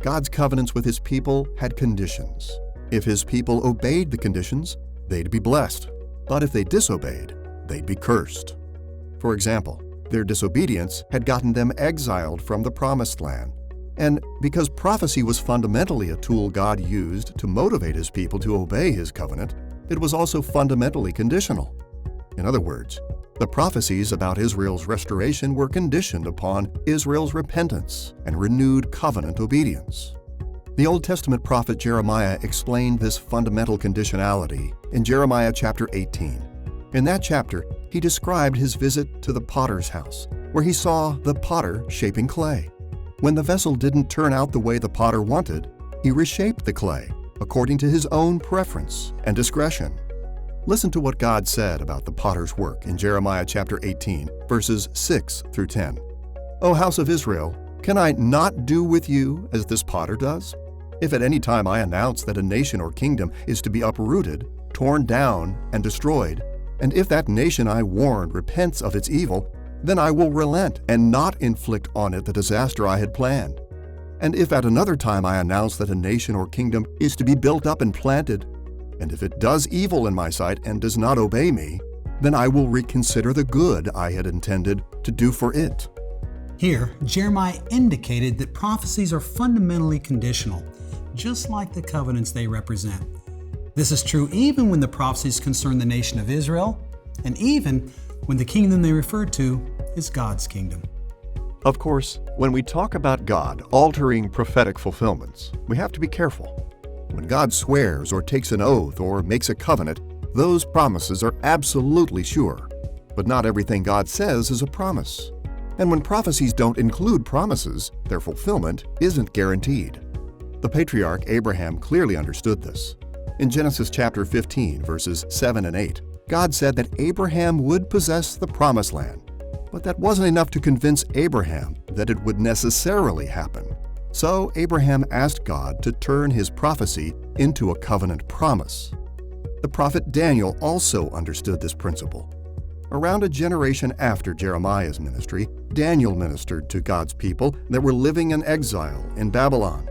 God's covenants with His people had conditions. If His people obeyed the conditions, they'd be blessed. But if they disobeyed, they'd be cursed. For example, their disobedience had gotten them exiled from the Promised Land. And because prophecy was fundamentally a tool God used to motivate His people to obey His covenant, it was also fundamentally conditional. In other words, the prophecies about Israel's restoration were conditioned upon Israel's repentance and renewed covenant obedience. The Old Testament prophet Jeremiah explained this fundamental conditionality in Jeremiah chapter 18. In that chapter, he described his visit to the potter's house, where he saw the potter shaping clay. When the vessel didn't turn out the way the potter wanted, he reshaped the clay according to his own preference and discretion. Listen to what God said about the potter's work in Jeremiah chapter 18, verses 6 through 10. O house of Israel, can I not do with you as this potter does? If at any time I announce that a nation or kingdom is to be uprooted, torn down, and destroyed, and if that nation I warned repents of its evil, then I will relent and not inflict on it the disaster I had planned. And if at another time I announce that a nation or kingdom is to be built up and planted, and if it does evil in my sight and does not obey me, then I will reconsider the good I had intended to do for it. Here, Jeremiah indicated that prophecies are fundamentally conditional, just like the covenants they represent. This is true even when the prophecies concern the nation of Israel, and even when the kingdom they refer to is God's kingdom. Of course, when we talk about God altering prophetic fulfillments, we have to be careful. When God swears or takes an oath or makes a covenant, those promises are absolutely sure. But not everything God says is a promise. And when prophecies don't include promises, their fulfillment isn't guaranteed. The patriarch Abraham clearly understood this. In Genesis chapter 15, verses 7 and 8, God said that Abraham would possess the promised land. But that wasn't enough to convince Abraham that it would necessarily happen. So Abraham asked God to turn his prophecy into a covenant promise. The prophet Daniel also understood this principle. Around a generation after Jeremiah's ministry, Daniel ministered to God's people that were living in exile in Babylon.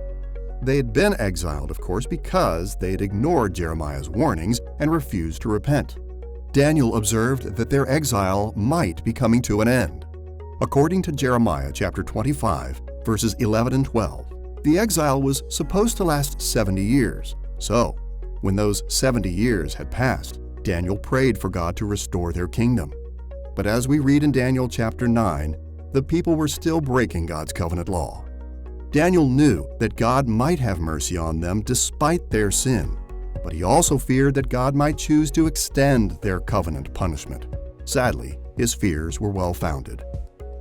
They had been exiled, of course, because they had ignored Jeremiah's warnings and refused to repent. Daniel observed that their exile might be coming to an end. According to Jeremiah chapter 25, verses 11 and 12, the exile was supposed to last 70 years. So, when those 70 years had passed, Daniel prayed for God to restore their kingdom. But as we read in Daniel chapter 9, the people were still breaking God's covenant law. Daniel knew that God might have mercy on them despite their sin, but he also feared that God might choose to extend their covenant punishment. Sadly, his fears were well-founded.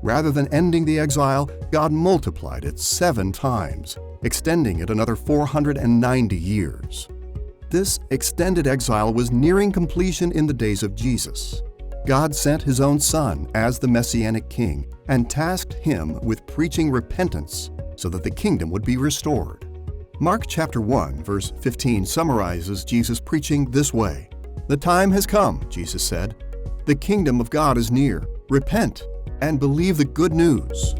Rather than ending the exile, God multiplied it 7 times, extending it another 490 years. This extended exile was nearing completion in the days of Jesus. God sent His own Son as the Messianic King and tasked Him with preaching repentance so that the kingdom would be restored. Mark chapter 1, verse 15 summarizes Jesus' preaching this way. "The time has come," Jesus said. "The kingdom of God is near. Repent and believe the good news."